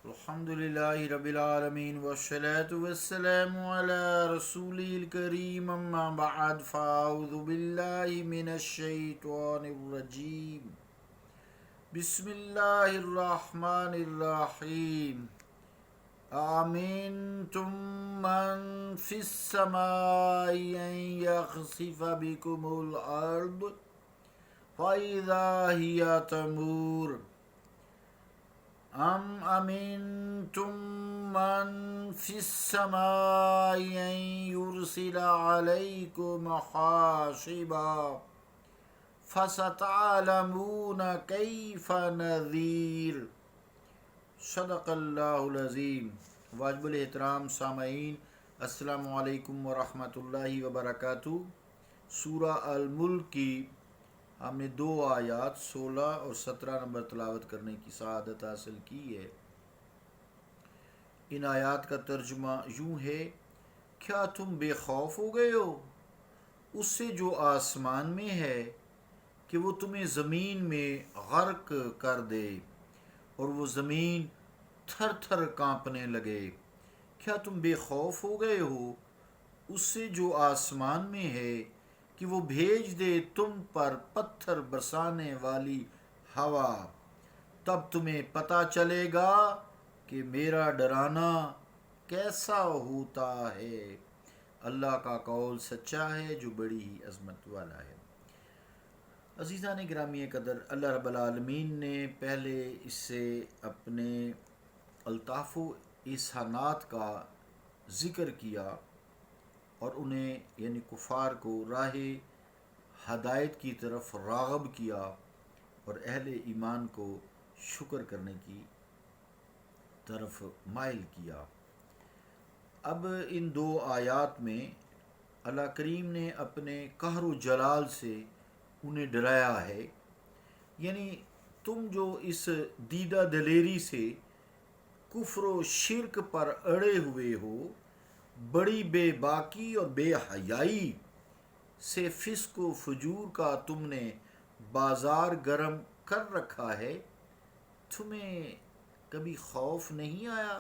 الحمدللہ رب العالمین والصلاة والسلام علی رسولہ الکریم اما بعد فاعوذ باللہ من الشیطان الرجیم بسم اللہ الرحمن الرحیم آمنتم من فی السماء ان یخسف بکم الارض فاذا ہی تمور ام امنتم من فی السماء ان یرسل علیکم حاصبا فستعلمون کیف نذیر۔ صدق اللہ العظیم۔ واجب الاحترام سامعین، السلام علیکم ورحمۃ اللہ وبرکاتہ۔ سورہ الملک کی ہم نے 2 آیات 16 اور 17 نمبر تلاوت کرنے کی سعادت حاصل کی ہے۔ ان آیات کا ترجمہ یوں ہے: کیا تم بے خوف ہو گئے ہو اس سے جو آسمان میں ہے کہ وہ تمہیں زمین میں غرق کر دے اور وہ زمین تھر تھر کانپنے لگے؟ کیا تم بے خوف ہو گئے ہو اس سے جو آسمان میں ہے کہ وہ بھیج دے تم پر پتھر برسانے والی ہوا، تب تمہیں پتہ چلے گا کہ میرا ڈرانا کیسا ہوتا ہے۔ اللہ کا قول سچا ہے جو بڑی ہی عظمت والا ہے۔ عزیزان گرامی قدر، اللہ رب العالمین نے پہلے اس سے اپنے الطاف و احسانات کا ذکر کیا اور انہیں یعنی کفار کو راہ ہدایت کی طرف راغب کیا اور اہل ایمان کو شکر کرنے کی طرف مائل کیا۔ اب ان 2 آیات میں اللہ کریم نے اپنے قہر و جلال سے انہیں ڈرایا ہے، یعنی تم جو اس دیدہ دلیری سے کفر و شرک پر اڑے ہوئے ہو، بڑی بے باکی اور بے حیائی سے فسق و فجور کا تم نے بازار گرم کر رکھا ہے، تمہیں کبھی خوف نہیں آیا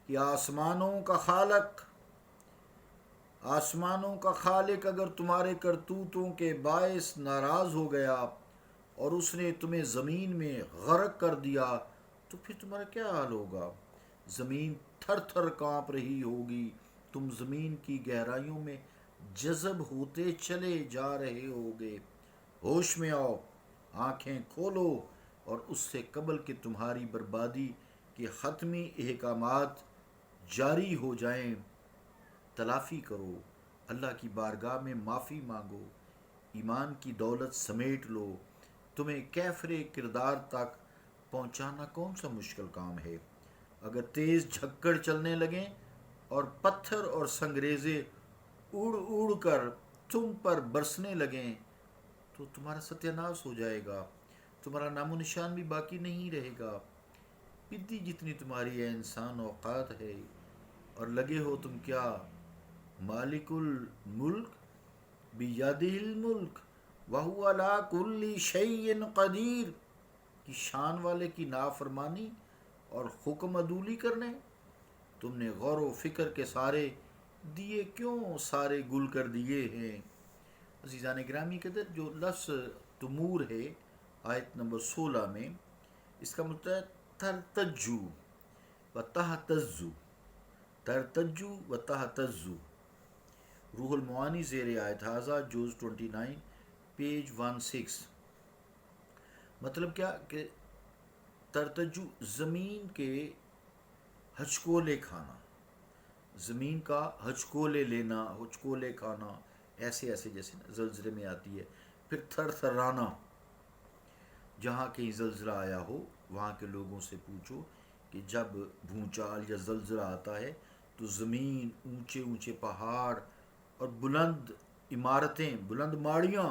کہ آسمانوں کا خالق اگر تمہارے کرتوتوں کے باعث ناراض ہو گیا اور اس نے تمہیں زمین میں غرق کر دیا تو پھر تمہارا کیا حال ہوگا؟ زمین تھر تھر کانپ رہی ہوگی، تم زمین کی گہرائیوں میں جذب ہوتے چلے جا رہے ہوگے۔ ہوش میں آؤ، آنکھیں کھولو اور اس سے قبل کہ تمہاری بربادی کے حتمی احکامات جاری ہو جائیں تلافی کرو، اللہ کی بارگاہ میں معافی مانگو، ایمان کی دولت سمیٹ لو۔ تمہیں کیفر کردار تک پہنچانا کون سا مشکل کام ہے؟ اگر تیز جھکڑ چلنے لگیں اور پتھر اور سنگریزے اڑ اڑ کر تم پر برسنے لگیں تو تمہارا ستیہ ناش ہو جائے گا، تمہارا نام و نشان بھی باقی نہیں رہے گا۔ پدی جتنی تمہاری ہے انسان اوقات ہے اور لگے ہو تم کیا مالک الملک بیدہ الملک وہو علی کل شیء قدیر کی شان والے کی نافرمانی اور حکم عدولی کرنے؟ تم نے غور و فکر کے سارے دیے کیوں سارے گل کر دیے ہیں؟ عزیزان گرامی قدر، جو لفظ تمور ہے آیت نمبر 16 میں، اس کا مطلب ہے ترتجو و تہتزو، ترتجو و تہتزو۔ روح المعانی زیر آیت ہاذا جوز 29 پیج 16۔ مطلب کیا کہ ترتجو زمین کے ہچکولے کھانا، زمین کا ہچکولے لینا، ہچکولے کھانا، ایسے جیسے زلزلے میں آتی ہے۔ پھر تھر تھرانا، جہاں کہیں زلزلہ آیا ہو وہاں کے لوگوں سے پوچھو کہ جب بھونچال یا زلزلہ آتا ہے تو زمین، اونچے اونچے پہاڑ اور بلند عمارتیں، بلند ماڑیاں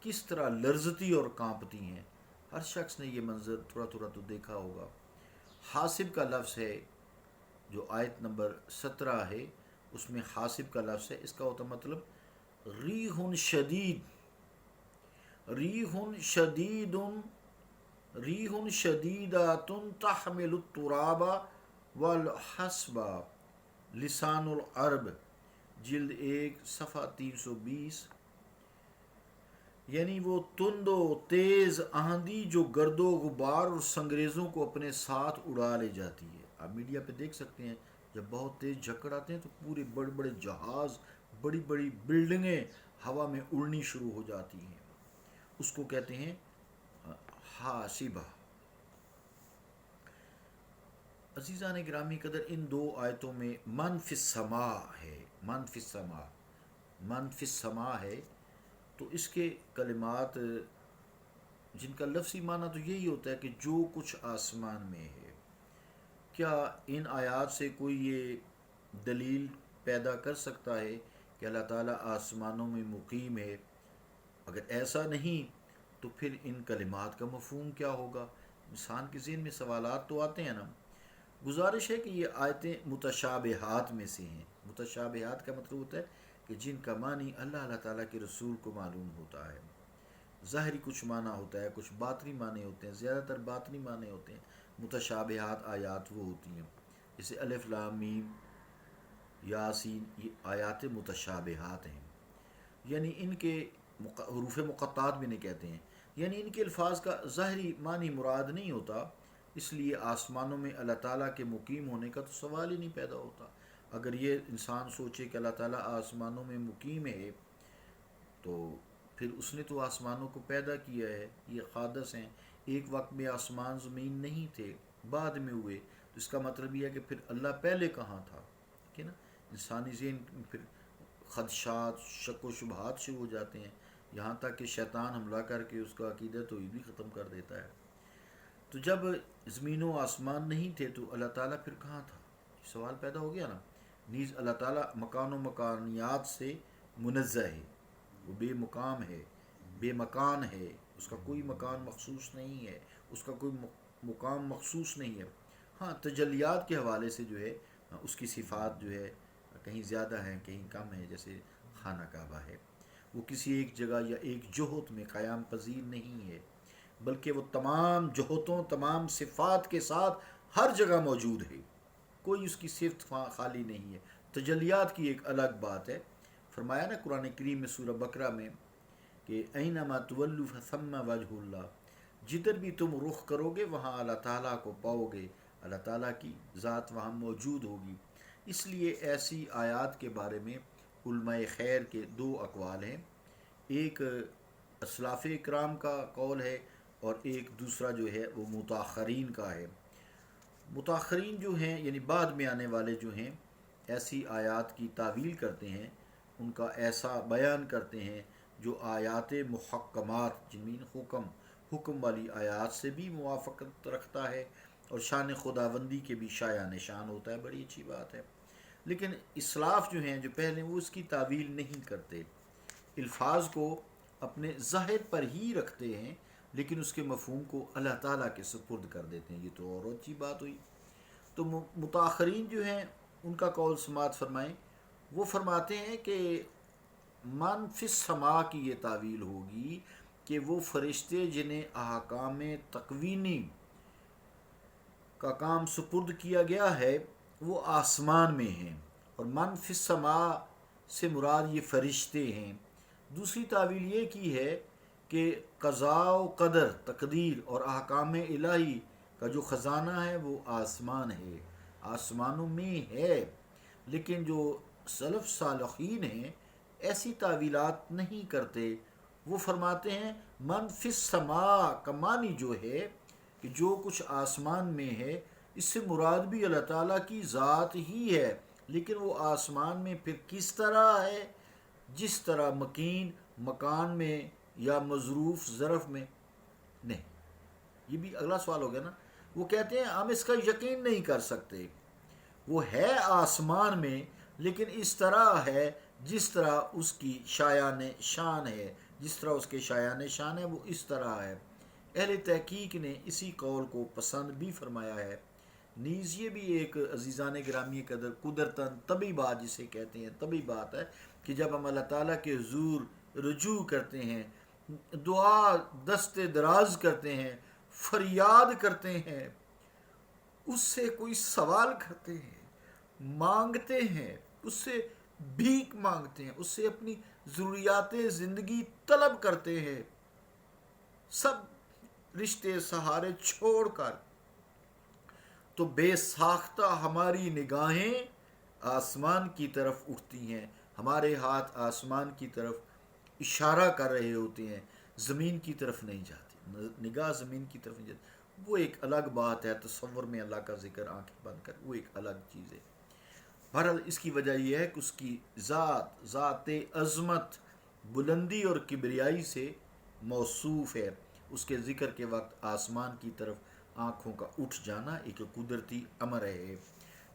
کس طرح لرزتی اور کانپتی ہیں۔ ہر شخص نے یہ منظر تھوڑا تھوڑا تو دیکھا ہوگا۔ حاصب کا لفظ ہے جو آیت نمبر 17 ہے، اس میں حاصب کا لفظ ہے، اس کا ہوتا مطلب ریح شدید، ریح شدید ریح شدیدۃ تحمل التراب والحسب، لسان العرب، جلد 1 صفحہ 320۔ یعنی وہ تند و تیز آندھی جو گرد و غبار اور سنگریزوں کو اپنے ساتھ اڑا لے جاتی ہے۔ آپ میڈیا پہ دیکھ سکتے ہیں جب بہت تیز جھکڑ آتے ہیں تو پورے بڑے بڑے جہاز، بڑی بڑی بلڈنگیں ہوا میں اڑنی شروع ہو جاتی ہیں، اس کو کہتے ہیں حاسبہ۔ عزیزان گرامی قدر، ان دو آیتوں میں من فی السماء ہے، من فی السماء، من فی السماء ہے، تو اس کے کلمات جن کا لفظی معنی تو یہی ہوتا ہے کہ جو کچھ آسمان میں ہے۔ کیا ان آیات سے کوئی یہ دلیل پیدا کر سکتا ہے کہ اللہ تعالیٰ آسمانوں میں مقیم ہے؟ اگر ایسا نہیں تو پھر ان کلمات کا مفہوم کیا ہوگا؟ انسان کے ذہن میں سوالات تو آتے ہیں نا۔ گزارش ہے کہ یہ آیتیں متشابہات میں سے ہیں۔ متشابہات کا مطلب ہوتا ہے کہ جن کا معنی اللہ تعالیٰ کے رسول کو معلوم ہوتا ہے۔ ظاہری کچھ معنی ہوتا ہے، کچھ باطنی معنی ہوتے ہیں، زیادہ تر باطنی معنی ہوتے ہیں۔ متشابہات آیات وہ ہوتی ہیں جیسے الف لام میم یاسین، یہ آیات متشابہات ہیں، یعنی ان کے حروف مقطعات بھی نہیں کہتے ہیں، یعنی ان کے الفاظ کا ظاہری معنی مراد نہیں ہوتا، اس لیے آسمانوں میں اللہ تعالیٰ کے مقیم ہونے کا تو سوال ہی نہیں پیدا ہوتا۔ اگر یہ انسان سوچے کہ اللہ تعالیٰ آسمانوں میں مقیم ہے تو پھر اس نے تو آسمانوں کو پیدا کیا ہے، یہ حادث ہیں، ایک وقت میں آسمان زمین نہیں تھے، بعد میں ہوئے، تو اس کا مطلب یہ ہے کہ پھر اللہ پہلے کہاں تھا؟ ٹھیک ہے نا۔ انسانی ذہن پھر خدشات، شک و شبہات شروع ہو جاتے ہیں، یہاں تک کہ شیطان حملہ کر کے اس کا عقیدہ توحید بھی ختم کر دیتا ہے۔ تو جب زمین و آسمان نہیں تھے تو اللہ تعالیٰ پھر کہاں تھا؟ سوال پیدا ہو گیا نا۔ نیز اللہ تعالیٰ مکان و مکانیات سے منزہ ہے، وہ بے مقام ہے، بے مکان ہے، اس کا کوئی مکان مخصوص نہیں ہے، اس کا کوئی مقام مخصوص نہیں ہے۔ ہاں تجلیات کے حوالے سے جو ہے اس کی صفات جو ہے کہیں زیادہ ہیں کہیں کم ہیں، جیسے خانہ کعبہ ہے، وہ کسی ایک جگہ یا ایک جہت میں قیام پذیر نہیں ہے، بلکہ وہ تمام جہتوں، تمام صفات کے ساتھ ہر جگہ موجود ہے، کوئی اس کی صفت خالی نہیں ہے۔ تجلیات کی ایک الگ بات ہے۔ فرمایا نا قرآن کریم میں سورہ بقرہ میں کہ اینما تولوا فثم وجہ اللہ، جدھر بھی تم رخ کرو گے وہاں اللہ تعالیٰ کو پاؤ گے، اللہ تعالیٰ کی ذات وہاں موجود ہوگی۔ اس لیے ایسی آیات کے بارے میں علماء خیر کے دو اقوال ہیں، ایک اسلاف اکرام کا قول ہے اور ایک دوسرا جو ہے وہ متاخرین کا ہے۔ متاخرین جو ہیں یعنی بعد میں آنے والے جو ہیں، ایسی آیات کی تعویل کرتے ہیں، ان کا ایسا بیان کرتے ہیں جو آیات محکمات جن میں حکم والی آیات سے بھی موافقت رکھتا ہے اور شان خداوندی کے بھی شایع نشان ہوتا ہے۔ بڑی اچھی بات ہے۔ لیکن اسلاف جو ہیں جو پہلے، وہ اس کی تعویل نہیں کرتے، الفاظ کو اپنے ظاہر پر ہی رکھتے ہیں لیکن اس کے مفہوم کو اللہ تعالیٰ کے سپرد کر دیتے ہیں۔ یہ تو اور اچھی بات ہوئی۔ تو متاخرین جو ہیں ان کا قول سماعت فرمائیں، وہ فرماتے ہیں کہ من فی السماء کی یہ تعویل ہوگی کہ وہ فرشتے جنہیں احکام تکوینی کا کام سپرد کیا گیا ہے وہ آسمان میں ہیں، اور من فی السماء سے مراد یہ فرشتے ہیں۔ دوسری تعویل یہ کی ہے کہ قضاء و قدر، تقدیر اور احکام الہی کا جو خزانہ ہے وہ آسمان ہے، آسمانوں میں ہے۔ لیکن جو سلف صالحین ہیں ایسی تعویلات نہیں کرتے، وہ فرماتے ہیں من فی السماء کا معنی جو ہے کہ جو کچھ آسمان میں ہے، اس سے مراد بھی اللہ تعالیٰ کی ذات ہی ہے، لیکن وہ آسمان میں پھر کس طرح ہے؟ جس طرح مکین مکان میں یا مظروف ظرف میں نہیں۔ یہ بھی اگلا سوال ہو گیا نا۔ وہ کہتے ہیں ہم اس کا یقین نہیں کر سکتے، وہ ہے آسمان میں لیکن اس طرح ہے جس طرح اس کی شایان شان ہے، جس طرح اس کے شایان شان ہے وہ اس طرح ہے۔ اہل تحقیق نے اسی قول کو پسند بھی فرمایا ہے۔ نیز یہ بھی ایک عزیزان گرامی قدر قدرتاً طبی بات جسے کہتے ہیں، طبی بات ہے کہ جب ہم اللہ تعالیٰ کے حضور رجوع کرتے ہیں، دعا دست دراز کرتے ہیں، فریاد کرتے ہیں، اس سے کوئی سوال کرتے ہیں، مانگتے ہیں، اس سے بھیک مانگتے ہیں، اس سے اپنی ضروریات زندگی طلب کرتے ہیں، سب رشتے سہارے چھوڑ کر، تو بے ساختہ ہماری نگاہیں آسمان کی طرف اٹھتی ہیں، ہمارے ہاتھ آسمان کی طرف اشارہ کر رہے ہوتے ہیں، زمین کی طرف نہیں جاتی، نگاہ زمین کی طرف نہیں جاتی۔ وہ ایک الگ بات ہے، تصور میں اللہ کا ذکر آنکھیں بند کر، وہ ایک الگ چیز ہے۔ بہرحال اس کی وجہ یہ ہے کہ اس کی ذات عظمت بلندی اور کبریائی سے موصوف ہے۔ اس کے ذکر کے وقت آسمان کی طرف آنکھوں کا اٹھ جانا ایک قدرتی امر ہے۔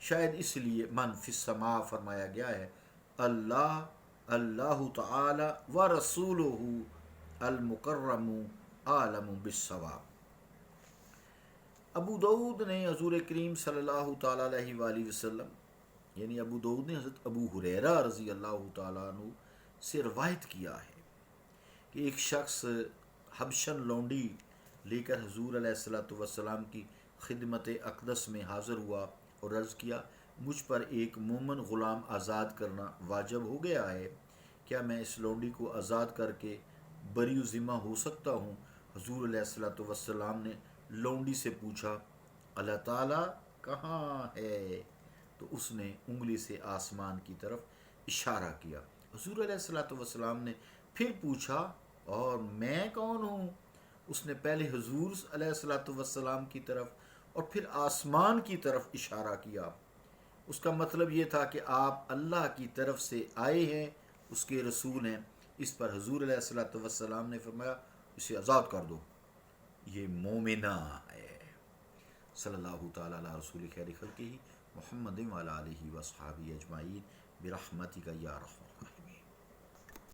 شاید اس لیے من فی السماء فرمایا گیا ہے، اللہ تعالی و رسولہ المکرم عالم بالصواب۔ ابو داؤد نے حضور کریم صلی اللہ تعالیٰ علیہ وآلہ وسلم، یعنی ابو داؤد نے حضرت ابو ہریرہ رضی اللہ تعالیٰ عنہ سے روایت کیا ہے کہ ایک شخص حبشن لونڈی لے کر حضور علیہ الصلوۃ والسلام کی خدمت اقدس میں حاضر ہوا اور عرض کیا، مجھ پر ایک مومن غلام آزاد کرنا واجب ہو گیا ہے، کیا میں اس لونڈی کو آزاد کر کے بری و ذمہ ہو سکتا ہوں؟ حضور علیہ الصلوۃ والسلام نے لونڈی سے پوچھا، اللہ تعالیٰ کہاں ہے؟ تو اس نے انگلی سے آسمان کی طرف اشارہ کیا۔ حضور علیہ الصلوۃ والسلام نے پھر پوچھا، اور میں کون ہوں؟ اس نے پہلے حضور علیہ الصلوۃ والسلام کی طرف اور پھر آسمان کی طرف اشارہ کیا۔ اس کا مطلب یہ تھا کہ آپ اللہ کی طرف سے آئے ہیں، اس کے رسول ہیں۔ اس پر حضور علیہ الصلوۃ والسلام نے فرمایا، اسے آزاد کر دو، یہ مومنہ ہے۔ صلی اللہ تعالیٰ علی رسول خیر خلقہ محمد وعلی آلہ وصحبہ اجمعین برحمتک یا رحمۃ۔